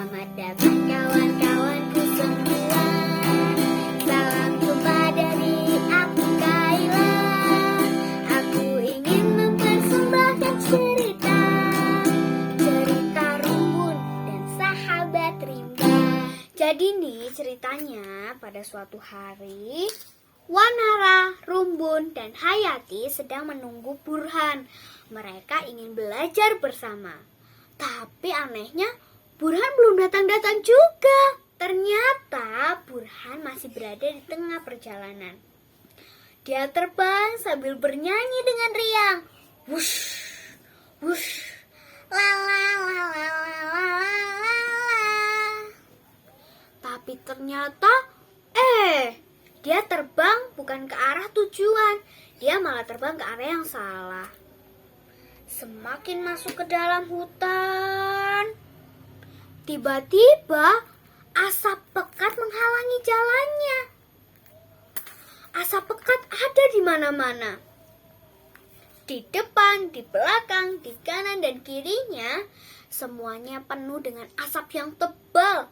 Selamat datang kawan-kawanku semua. Salam jumpa dari aku Kayla. Aku ingin mempersembahkan cerita Rumbun dan sahabat rimba. Jadi nih ceritanya, pada suatu hari Wanara, Rumbun, dan Hayati sedang menunggu Burhan. Mereka ingin belajar bersama. Tapi anehnya Burhan belum datang-datang juga. Ternyata Burhan masih berada di tengah perjalanan. Dia terbang sambil bernyanyi dengan riang. Wush, wush, la la la la la la la la. Tapi ternyata dia terbang bukan ke arah tujuan. Dia malah terbang ke arah yang salah. Semakin masuk ke dalam hutan, tiba-tiba asap pekat menghalangi jalannya. Asap pekat ada di mana-mana. Di depan, di belakang, di kanan dan kirinya, semuanya penuh dengan asap yang tebal.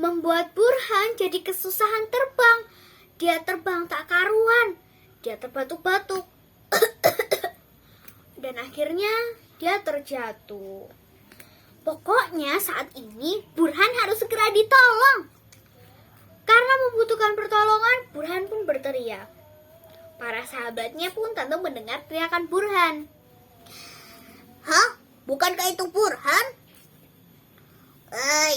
Membuat Burhan jadi kesusahan terbang. Dia terbang tak karuan. Dia terbatuk-batuk. Dan akhirnya dia terjatuh. Pokoknya saat ini Burhan harus segera ditolong. Karena membutuhkan pertolongan, Burhan pun berteriak. Para sahabatnya pun tentu mendengar teriakan Burhan. Hah? Bukankah itu Burhan?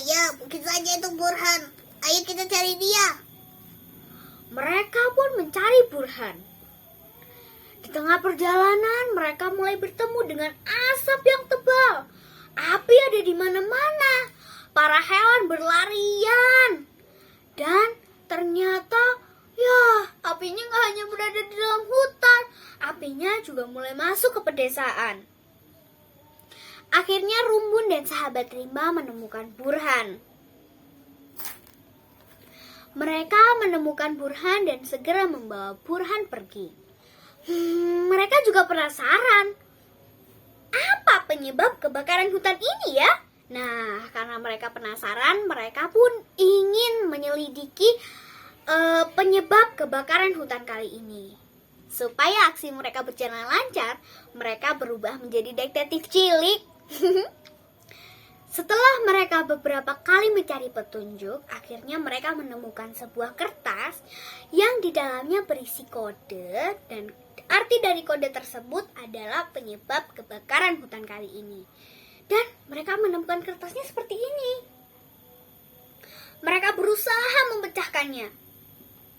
Ya, mungkin saja itu Burhan. Ayo kita cari dia. Mereka pun mencari Burhan. Di tengah perjalanan, mereka mulai bertemu dengan asap yang tebal. Api ada di mana-mana. Para hewan berlarian. Dan ternyata, apinya gak hanya berada di dalam hutan. Apinya juga mulai masuk ke pedesaan. Akhirnya Rumbun dan sahabat rimba menemukan Burhan. Mereka menemukan Burhan dan segera membawa Burhan pergi. Mereka juga penasaran. Apa penyebab kebakaran hutan ini ya? Nah, karena mereka penasaran, mereka pun ingin menyelidiki penyebab kebakaran hutan kali ini. Supaya aksi mereka berjalan lancar, mereka berubah menjadi detektif cilik. Setelah mereka beberapa kali mencari petunjuk, akhirnya mereka menemukan sebuah kertas yang di dalamnya berisi kode, dan arti dari kode tersebut adalah penyebab kebakaran hutan kali ini. Dan mereka menemukan kertasnya seperti ini. Mereka berusaha memecahkannya.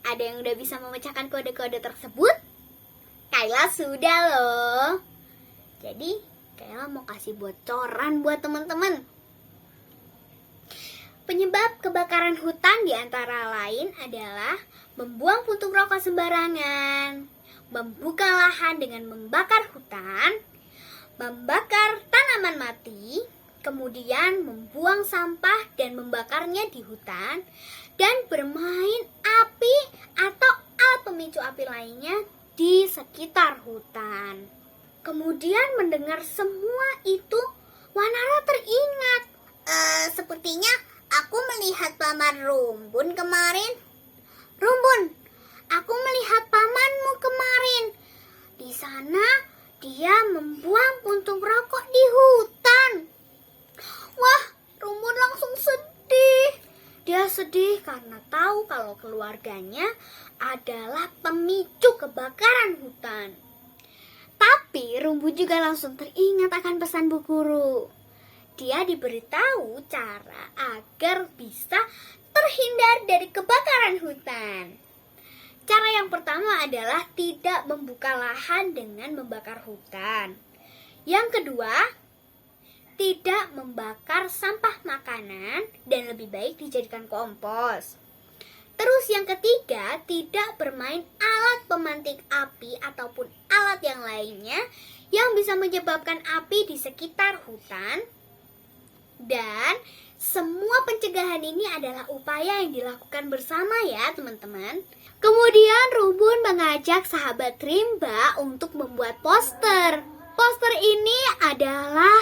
Ada yang udah bisa memecahkan kode-kode tersebut? Kayla sudah loh. Jadi Kayla mau kasih bocoran buat teman-teman. Penyebab kebakaran hutan di antara lain adalah membuang puntung rokok sembarangan, membuka lahan dengan membakar hutan, membakar tanaman mati, kemudian membuang sampah dan membakarnya di hutan, dan bermain api atau alat pemicu api lainnya di sekitar hutan. Kemudian mendengar semua itu, Wanara teringat. Sepertinya aku melihat paman Rumbun kemarin. Rumbun, aku melihat pamanmu kemarin. Di sana dia membuang puntung rokok di hutan. Wah, Rumbun langsung sedih. Dia sedih karena tahu kalau keluarganya adalah pemicu kebakaran hutan. Tapi Rumbun juga langsung teringat akan pesan Bu Guru. Dia diberitahu cara agar bisa terhindar dari kebakaran hutan. Cara yang pertama adalah tidak membuka lahan dengan membakar hutan. Yang kedua, tidak membakar sampah makanan dan lebih baik dijadikan kompos. Terus yang ketiga, tidak bermain alat pemantik api ataupun alat yang lainnya yang bisa menyebabkan api di sekitar hutan. Dan semua pencegahan ini adalah upaya yang dilakukan bersama ya teman-teman. Kemudian Rumbun mengajak sahabat rimba untuk membuat poster. Poster ini adalah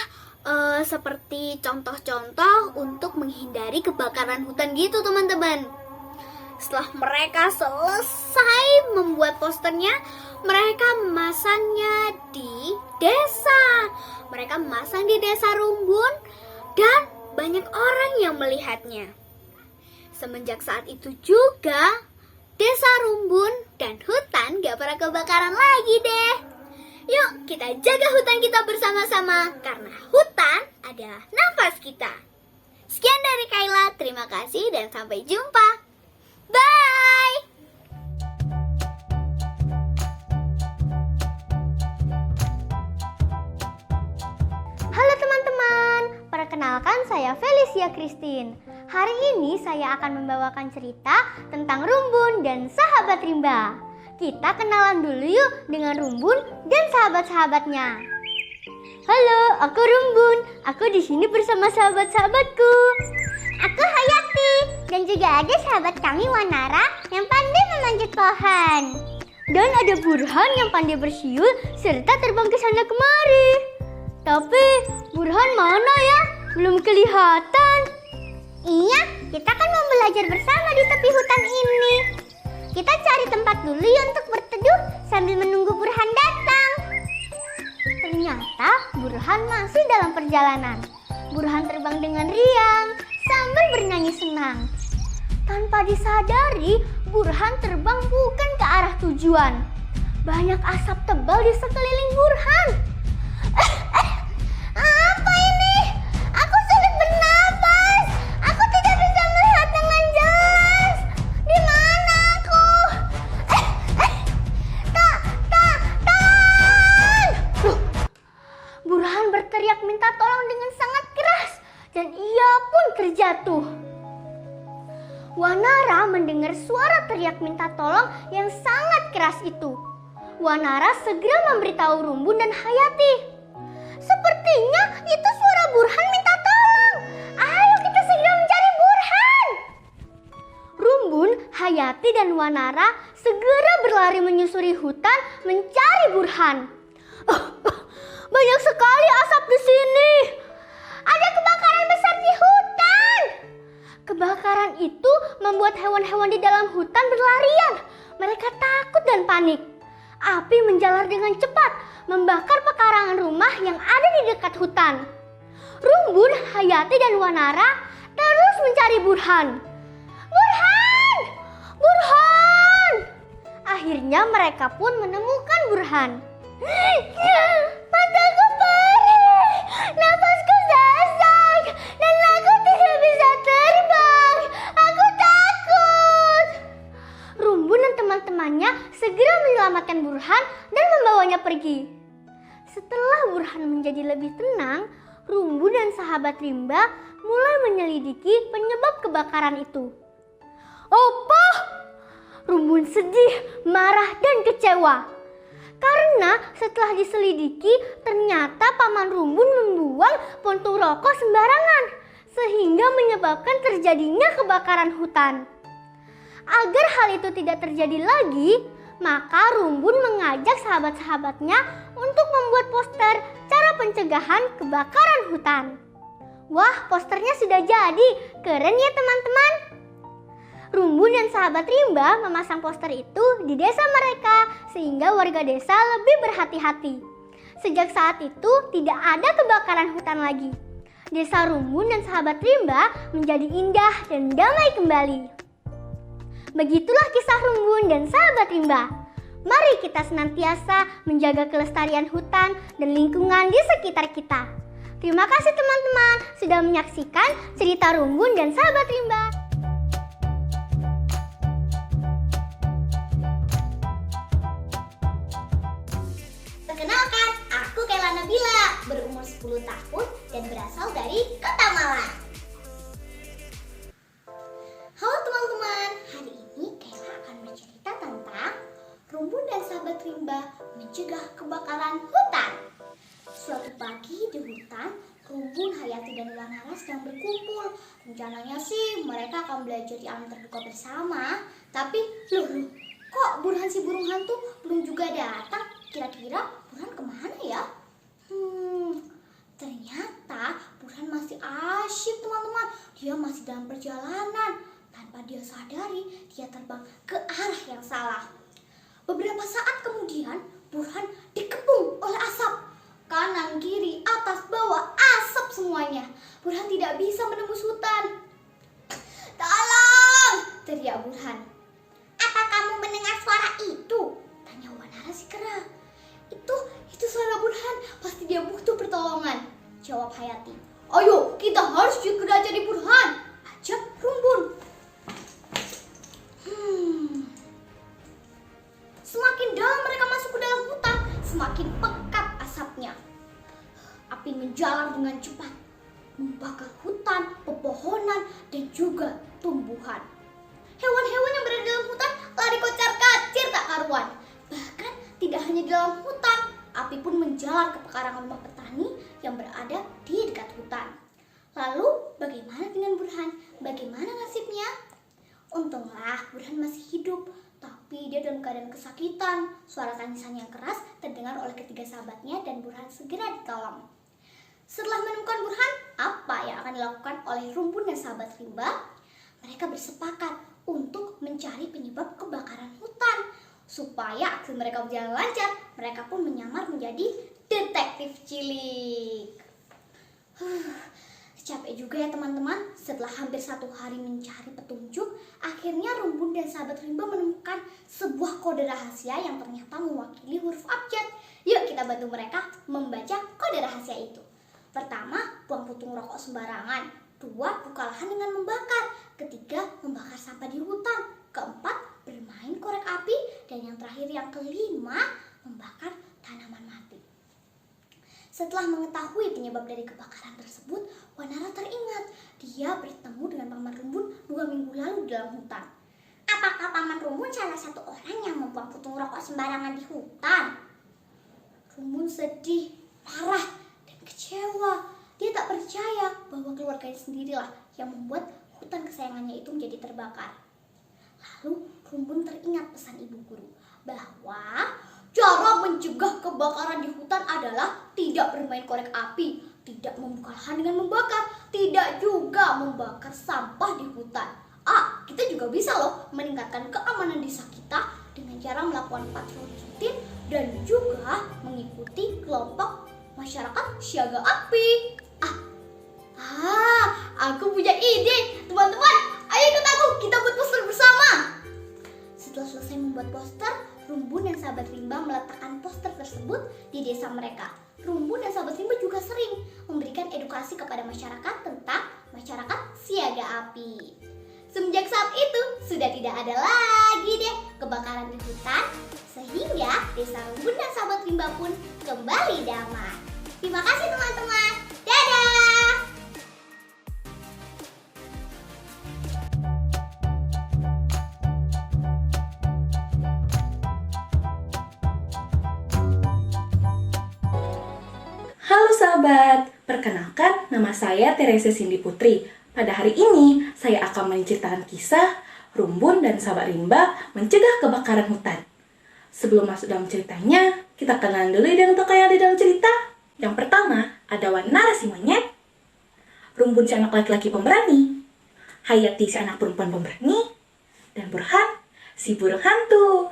seperti contoh-contoh untuk menghindari kebakaran hutan gitu teman-teman. Setelah mereka selesai membuat posternya, mereka memasangnya di desa. Mereka memasang di desa Rumbun dan banyak orang yang melihatnya. Semenjak saat itu juga, desa Rumbun dan hutan gak pernah kebakaran lagi deh. Yuk kita jaga hutan kita bersama-sama, karena hutan adalah nafas kita. Sekian dari Kayla, terima kasih dan sampai jumpa. Bye! Halo teman-teman, perkenalkan saya Felicia Christine. Hari ini saya akan membawakan cerita tentang Rumbun dan sahabat rimba. Kita kenalan dulu yuk dengan Rumbun dan sahabat-sahabatnya. Halo, aku Rumbun. Aku di sini bersama sahabat-sahabatku. Aku Hayati. Dan juga ada sahabat kami Wanara yang pandai memanjat pohon. Dan ada Burhan yang pandai bersiul serta terbang ke sana kemari. Tapi Burhan mana ya? Belum kelihatan. Iya, kita kan mau belajar bersama di tepi hutan ini. Kita cari tempat dulu ya untuk berteduh sambil menunggu Burhan datang. Ternyata Burhan masih dalam perjalanan. Burhan terbang dengan riang sambil bernyanyi senang. Tanpa disadari, Burhan terbang bukan ke arah tujuan. Banyak asap tebal di sekeliling Burhan. Apa ini? Aku sulit bernapas. Aku tidak bisa melihat dengan jelas. Di mana aku? Tan! Burhan berteriak minta tolong dengan sangat keras dan ia pun terjatuh. Wanara mendengar suara teriak minta tolong yang sangat keras itu. Wanara segera memberitahu Rumbun dan Hayati. Sepertinya itu suara Burhan minta tolong. Ayo kita segera mencari Burhan. Rumbun, Hayati dan Wanara segera berlari menyusuri hutan mencari Burhan. Banyak sekali asap di sini. Ada kebakaran besar di hutan. Kebakaran itu membuat hewan-hewan di dalam hutan berlarian. Mereka takut dan panik. Api menjalar dengan cepat, membakar pekarangan rumah yang ada di dekat hutan. Rumbun, Hayati dan Wanara terus mencari Burhan. Burhan! Burhan! Akhirnya mereka pun menemukan Burhan. Mataku perih, nafasku sesak, dan aku tidak bisa terbang. Aku takut. Rumbun dan teman-temannya segera menyelamatkan Burhan dan membawanya pergi. Setelah Burhan menjadi lebih tenang, Rumbun dan sahabat rimba mulai menyelidiki penyebab kebakaran itu. Apa? Rumbun sedih, marah, dan kecewa. Karena setelah diselidiki, ternyata Paman Rumbun membuang puntung rokok sembarangan, sehingga menyebabkan terjadinya kebakaran hutan. Agar hal itu tidak terjadi lagi, maka Rumbun mengajak sahabat-sahabatnya untuk membuat poster cara pencegahan kebakaran hutan. Wah, posternya sudah jadi. Keren ya teman-teman. Rumbun dan sahabat rimba memasang poster itu di desa mereka sehingga warga desa lebih berhati-hati. Sejak saat itu tidak ada kebakaran hutan lagi. Desa Rumbun dan sahabat rimba menjadi indah dan damai kembali. Begitulah kisah Rumbun dan sahabat rimba. Mari kita senantiasa menjaga kelestarian hutan dan lingkungan di sekitar kita. Terima kasih teman-teman sudah menyaksikan cerita Rumbun dan sahabat rimba. Perkenalkan, aku Kayla Nabila, berumur 10 tahun dan berasal dari Kota Malang. Halo teman-teman, hari ini Kayla akan bercerita tentang Rumbun dan sahabat rimba mencegah kebakaran hutan. Suatu pagi di hutan, Rumbun, Hayati, dan Wanara sedang berkumpul. Rencananya sih mereka akan belajar di alam terbuka bersama. Tapi, loh, kok Burhan si burung hantu belum juga datang? Kira-kira Burhan kemana ya? Ternyata Burhan masih asyik teman-teman. Dia masih dalam perjalanan. Tanpa dia sadari, dia terbang ke arah yang salah. Beberapa saat kemudian, Burhan dikepung oleh asap. Kanan, kiri, atas, bawah, asap semuanya. Burhan tidak bisa menembus hutan. "Tolong!" teriak Burhan. Apa kamu mendengar suara itu? Tanya Wanara si kera. Itu suara Burhan. Pasti dia butuh pertolongan, jawab Hayati. "Ayo, kita harus segera cari Burhan," ajak Rumbun. Semakin dalam mereka masuk ke dalam hutan, semakin pekat asapnya. Api menjalar dengan cepat, membakar hutan, pepohonan, dan juga tumbuhan. Hewan-hewan yang berada dalam hutan lari kocar-kacir tak karuan. Bahkan tidak hanya di dalam hutan, api pun menjalar ke pekarangan rumah petani yang berada di dekat hutan. Lalu bagaimana dengan Burhan? Bagaimana nasibnya? Untunglah Burhan masih hidup, tapi dia dalam keadaan kesakitan. Suara tangisan yang keras terdengar oleh ketiga sahabatnya dan Burhan segera ditolong. Setelah menemukan Burhan, apa yang akan dilakukan oleh Rumbun dan sahabat rimba? Mereka bersepakat untuk mencari penyebab kebakaran hutan. Supaya aksi mereka berjalan lancar, mereka pun menyamar menjadi detektif cilik. Capek juga ya teman-teman. Setelah hampir 1 hari mencari petunjuk, akhirnya Rumbun dan sahabat rimba menemukan sebuah kode rahasia yang ternyata mewakili huruf abjad. Yuk kita bantu mereka membaca kode rahasia itu. Pertama, buang puntung rokok sembarangan. 2, buka lahan dengan membakar. 3, membakar sampah di hutan. 4, bermain korek api. Dan yang terakhir, yang kelima, membakar tanaman mati. Setelah mengetahui penyebab dari kebakaran tersebut, Wanara teringat dia bertemu dengan Paman Rumbun 2 minggu lalu di dalam hutan. Apakah Paman Rumbun salah satu orang yang membuang puntung rokok sembarangan di hutan? Rumbun sedih, marah, dan kecewa. Dia tak percaya bahwa keluarganya sendirilah yang membuat hutan kesayangannya itu menjadi terbakar. Lalu Rumbun teringat pesan ibu guru bahwa cara mencegah kebakaran di hutan adalah tidak bermain korek api, tidak membuka lahan dengan membakar, tidak juga membakar sampah di hutan. Kita juga bisa loh meningkatkan keamanan desa kita dengan cara melakukan patroli rutin dan juga mengikuti kelompok masyarakat siaga api. Aku punya ide. Teman-teman, ayo ikut aku, kita buat poster bersama. Setelah selesai membuat poster, Rumbun dan sahabat rimba meletakkan poster tersebut di desa mereka. Rumbun dan sahabat rimba juga sering memberikan edukasi kepada masyarakat tentang masyarakat siaga api. Semenjak saat itu, sudah tidak ada lagi deh kebakaran di hutan, sehingga desa Rumbun dan sahabat rimba pun kembali damai. Terima kasih teman-teman. Dadah! Halo sahabat, perkenalkan nama saya Teresa Cindy Putri. Pada hari ini saya akan menceritakan kisah Rumbun dan sahabat rimba mencegah kebakaran hutan. Sebelum masuk dalam ceritanya, kita kenalan dulu dengan tokoh yang ada dalam cerita. Yang pertama, ada Wanara si monyet, Rumbun si anak laki-laki pemberani, Hayati si anak perempuan pemberani, dan Burhan si burung hantu.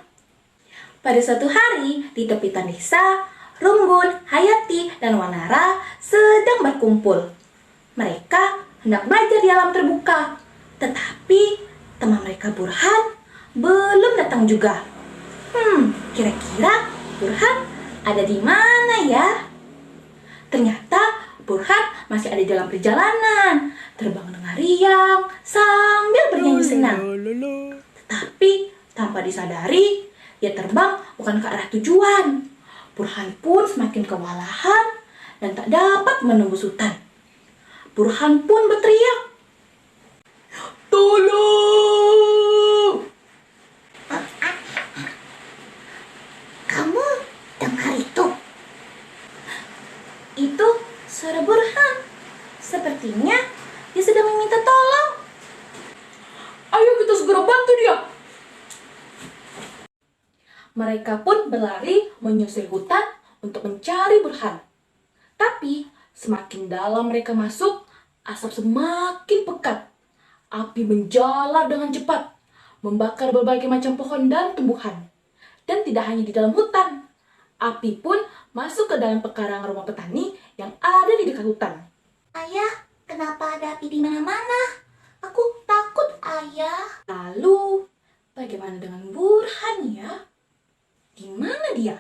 Pada suatu hari, di tepian desa, Rumbun, Hayati, dan Wanara sedang berkumpul. Mereka hendak belajar di alam terbuka, tetapi teman mereka Burhan belum datang juga. Kira-kira Burhan ada di mana ya? Ternyata Burhan masih ada dalam perjalanan, terbang dengan riang sambil bernyanyi senang. Tetapi tanpa disadari, dia terbang bukan ke arah tujuan. Burhan pun semakin kewalahan dan tak dapat menembus hutan. Burhan pun berteriak, "Tolong!" Kamu dengar itu? Itu suara Burhan. Sepertinya dia sedang meminta tolong. "Ayo kita segera bantu dia." Mereka pun berlari menyusuri hutan untuk mencari Burhan. Tapi Semakin dalam mereka masuk, asap semakin pekat. Api menjalar dengan cepat, membakar berbagai macam pohon dan tumbuhan. Dan tidak hanya di dalam hutan, api pun masuk ke dalam pekarangan rumah petani yang ada di dekat hutan. Ayah, kenapa ada api di mana-mana? Aku takut, Ayah. Lalu, bagaimana dengan Burhan ya? Di mana dia?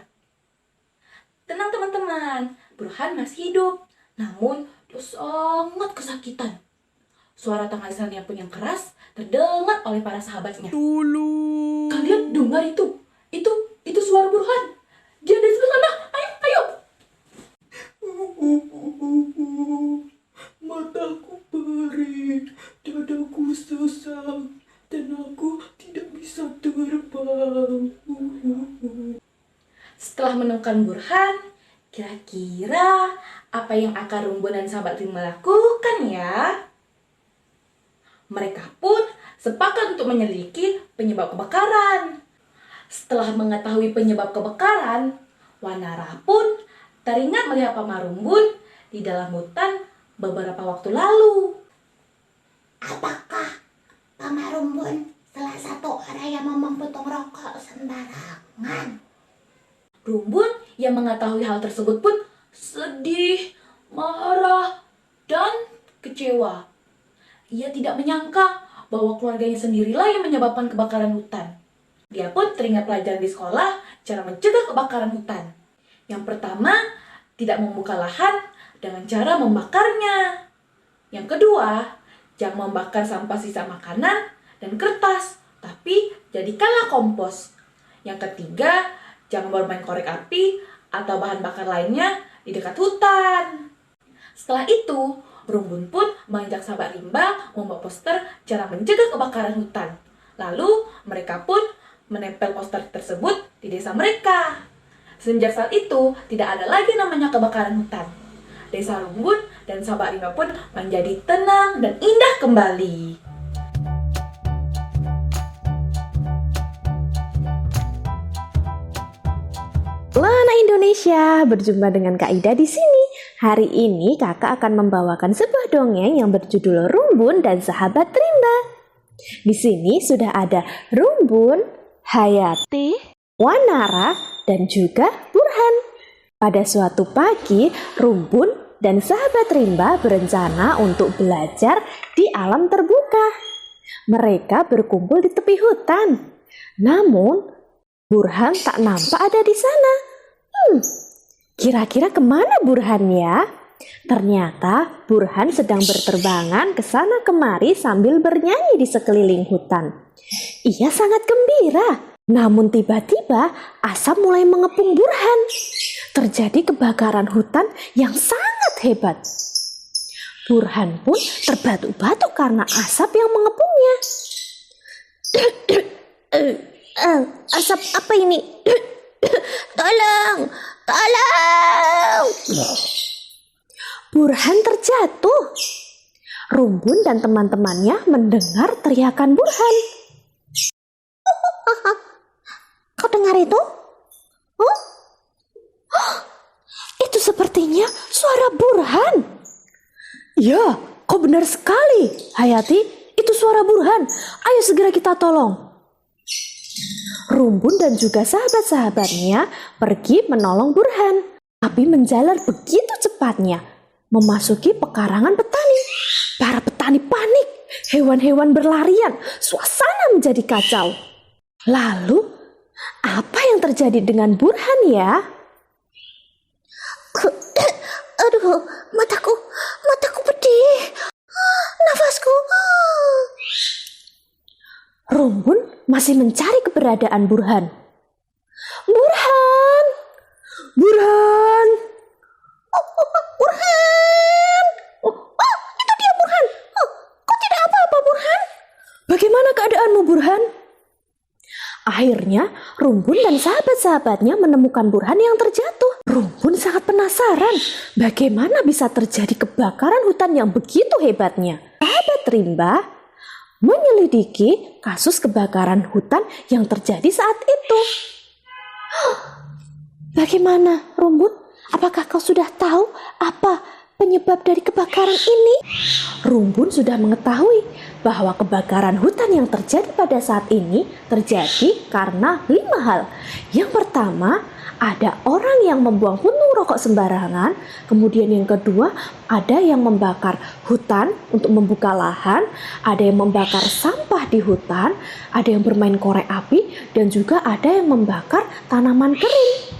Tenang teman-teman, Burhan masih hidup. Namun, dia sangat kesakitan. Suara tangisannya pun yang keras terdengar oleh para sahabatnya. Tolong. Kalian dengar itu? Itu suara Burhan. Dia ada di sebelah sana. Ayo. Mataku perih, dadaku sesak, dan aku tidak bisa terbang. Setelah menemukan Burhan, kira-kira apa yang akan Rumbun dan sahabat Rimba lakukan ya? Mereka pun sepakat untuk menyelidiki penyebab kebakaran. Setelah mengetahui penyebab kebakaran, Wanara pun teringat melihat Paman Rumbun di dalam hutan beberapa waktu lalu. Apakah Paman Rumbun salah satu orang yang memotong rokok sembarangan? Rumbun yang mengetahui hal tersebut pun sedih, marah, dan kecewa. Ia tidak menyangka bahwa keluarganya sendirilah yang menyebabkan kebakaran hutan. Dia pun teringat pelajaran di sekolah cara mencegah kebakaran hutan. Yang pertama, tidak membuka lahan dengan cara membakarnya. Yang kedua, jangan membakar sampah sisa makanan dan kertas, tapi jadikanlah kompos. Yang ketiga, jangan bermain korek api atau bahan bakar lainnya di dekat hutan. Setelah itu, Rumbun pun mengajak sahabat Rimba membuat poster cara mencegah kebakaran hutan. Lalu, mereka pun menempel poster tersebut di desa mereka. Sejak saat itu, tidak ada lagi namanya kebakaran hutan. Desa Rumbun dan sahabat Rimba pun menjadi tenang dan indah kembali. Anak Indonesia, berjumpa dengan Kak Ida di sini. Hari ini kakak akan membawakan sebuah dongeng yang berjudul Rumbun dan Sahabat Rimba. Di sini sudah ada Rumbun, Hayati, Wanara, dan juga Burhan. Pada suatu pagi, Rumbun dan sahabat Rimba berencana untuk belajar di alam terbuka. Mereka berkumpul di tepi hutan. Namun, Burhan tak nampak ada di sana. Kira-kira kemana Burhan ya? Ternyata Burhan sedang berterbangan ke sana kemari sambil bernyanyi di sekeliling hutan. Ia sangat gembira. Namun tiba-tiba asap mulai mengepung Burhan. Terjadi kebakaran hutan yang sangat hebat. Burhan pun terbatuk-batuk karena asap yang mengepungnya. Asap apa ini? Tolong! Burhan terjatuh. Rumbun dan teman-temannya mendengar teriakan Burhan. Kau dengar itu? Itu sepertinya suara Burhan. Ya, kau benar sekali, Hayati. Itu suara Burhan. Ayo segera kita tolong. Rumbun dan juga sahabat-sahabatnya pergi menolong Burhan. Api menjalar begitu cepatnya, memasuki pekarangan petani. Para petani panik, hewan-hewan berlarian, suasana menjadi kacau. Lalu, apa yang terjadi dengan Burhan ya? Aduh, mataku pedih. Nafasku. Rumbun masih mencari keberadaan Burhan. Burhan! Burhan! Burhan! Itu dia Burhan. Kok tidak apa-apa Burhan? Bagaimana keadaanmu Burhan? Akhirnya Rumbun dan sahabat-sahabatnya menemukan Burhan yang terjatuh. Rumbun sangat penasaran bagaimana bisa terjadi kebakaran hutan yang begitu hebatnya. Sahabat Rimba menyelidiki kasus kebakaran hutan yang terjadi saat itu. Bagaimana, Rumbun? Apakah kau sudah tahu apa penyebab dari kebakaran ini? Rumbun sudah mengetahui bahwa kebakaran hutan yang terjadi pada saat ini terjadi karena 5 hal. Yang pertama, ada orang yang membuang puntung rokok sembarangan. Kemudian yang kedua, ada yang membakar hutan untuk membuka lahan, ada yang membakar sampah di hutan, ada yang bermain korek api, dan juga ada yang membakar tanaman kering.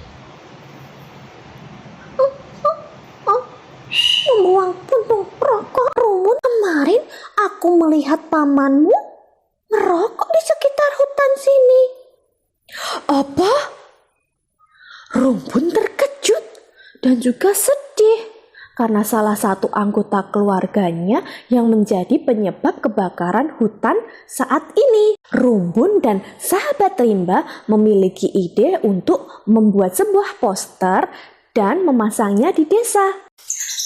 Membuang puntung rokok, Rumbun. Kemarin aku melihat pamanmu merokok di sekitar hutan sini. Apa? Rumbun terkejut dan juga sedih karena salah satu anggota keluarganya yang menjadi penyebab kebakaran hutan saat ini. Rumbun dan sahabat Rimba memiliki ide untuk membuat sebuah poster dan memasangnya di desa.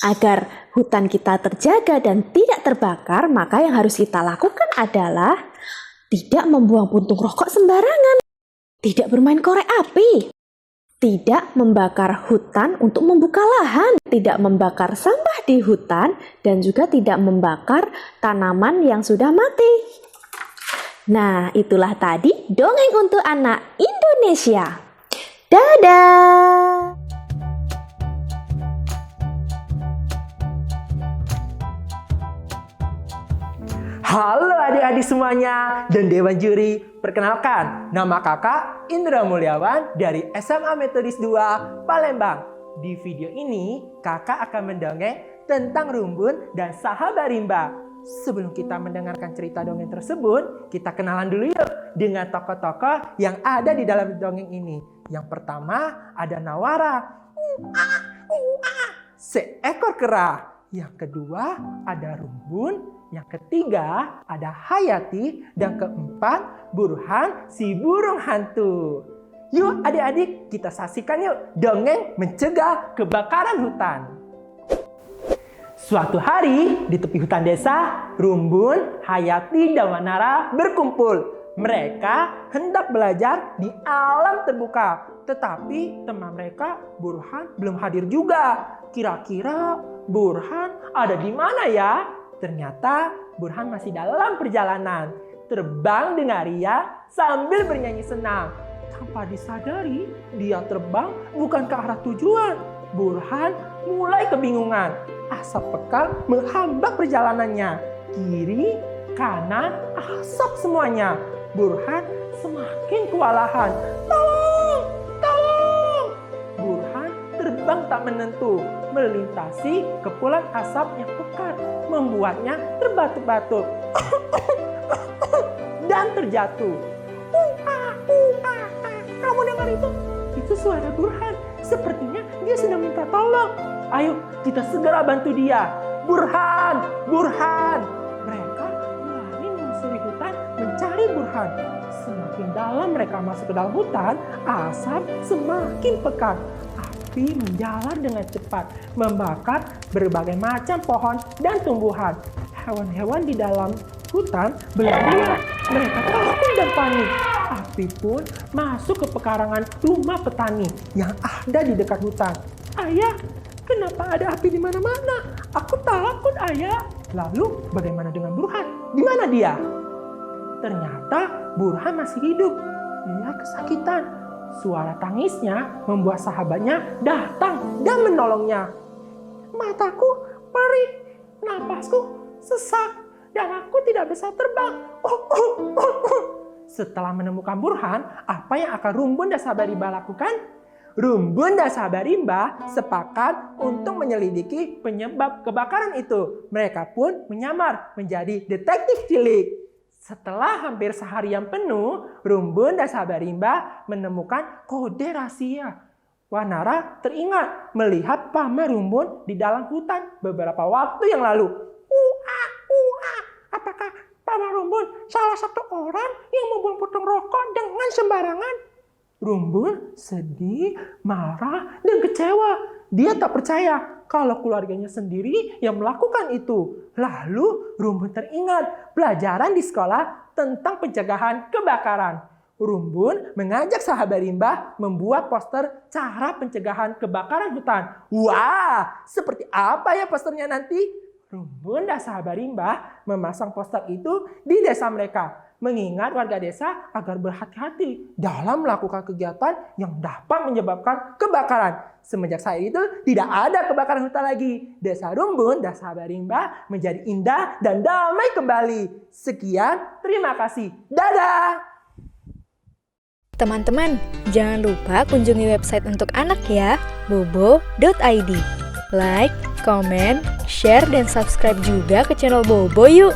Agar hutan kita terjaga dan tidak terbakar, maka yang harus kita lakukan adalah tidak membuang puntung rokok sembarangan, tidak bermain korek api, tidak membakar hutan untuk membuka lahan, tidak membakar sampah di hutan, dan juga tidak membakar tanaman yang sudah mati. Nah, itulah tadi dongeng untuk anak Indonesia. Dadah! Halo adik-adik semuanya dan Dewan Juri. Perkenalkan, nama kakak Indra Mulyawan dari SMA Metodis 2 Palembang. Di video ini, kakak akan mendongeng tentang Rumbun dan sahabat Rimba. Sebelum kita mendengarkan cerita dongeng tersebut, kita kenalan dulu yuk dengan tokoh-tokoh yang ada di dalam dongeng ini. Yang pertama ada Nawara, seekor kera. Yang kedua ada Rumbun. Yang ketiga ada Hayati. Dan keempat Burhan si burung hantu. Yuk adik-adik kita saksikan yuk dongeng mencegah kebakaran hutan. Suatu hari di tepi hutan desa, Rumbun, Hayati, dan Wanara berkumpul. Mereka hendak belajar di alam terbuka. Tetapi teman mereka, Burhan, belum hadir juga. Kira-kira Burhan ada di mana ya? Ternyata Burhan masih dalam perjalanan. Terbang dengan ria sambil bernyanyi senang. Tanpa disadari, dia terbang bukan ke arah tujuan. Burhan mulai kebingungan. Asap pekat menghambat perjalanannya. Kiri, kanan, asap semuanya. Burhan semakin kewalahan. Tolong! Tolong! Burhan terbang tak menentu, melintasi kepulan asap yang pekat, membuatnya terbatuk-batuk dan terjatuh. Kamu dengar itu? Itu suara Burhan. Sepertinya dia sedang minta tolong. Ayo kita segera bantu dia. Burhan! Burhan! Mereka berani menyusuri hutan mencari Burhan. Semakin dalam mereka masuk ke dalam hutan, asap semakin pekat. Api menjalar dengan cepat, membakar berbagai macam pohon dan tumbuhan. Hewan-hewan di dalam hutan berlarian. Mereka takut dan panik. Api pun masuk ke pekarangan rumah petani yang ada di dekat hutan. Ayah, kenapa ada api di mana-mana? Aku takut, ayah. Lalu bagaimana dengan Burhan? Di mana dia? Ternyata Burhan masih hidup. Dia kesakitan. Suara tangisnya membuat sahabatnya datang dan menolongnya. Mataku perih, napasku sesak, dan aku tidak bisa terbang. Setelah menemukan Burhan, apa yang akan Rumbun dan sahabat Rimba lakukan? Rumbun dan sahabat Rimba sepakat untuk menyelidiki penyebab kebakaran itu. Mereka pun menyamar menjadi detektif cilik. Setelah hampir seharian penuh, Rumbun dan sahabat Rimba menemukan kode rahasia. Wanara teringat melihat paman Rumbun di dalam hutan beberapa waktu yang lalu. Apakah paman Rumbun salah satu orang yang membuang puntung rokok dengan sembarangan? Rumbun sedih, marah, dan kecewa. Dia tak percaya kalau keluarganya sendiri yang melakukan itu. Lalu Rumbun teringat pelajaran di sekolah tentang pencegahan kebakaran. Rumbun mengajak sahabat rimba membuat poster cara pencegahan kebakaran hutan. Wah, seperti apa ya posternya nanti? Rumbun dan sahabat rimba memasang poster itu di desa mereka, mengingat warga desa agar berhati-hati dalam melakukan kegiatan yang dapat menyebabkan kebakaran. Semenjak saat itu tidak ada kebakaran hutan lagi. Desa Rumbun dan sahabat rimba menjadi indah dan damai kembali. Sekian, terima kasih. Dadah! Teman-teman, jangan lupa kunjungi website untuk anak ya, bobo.id. Like, comment, share, dan subscribe juga ke channel Bobo yuk!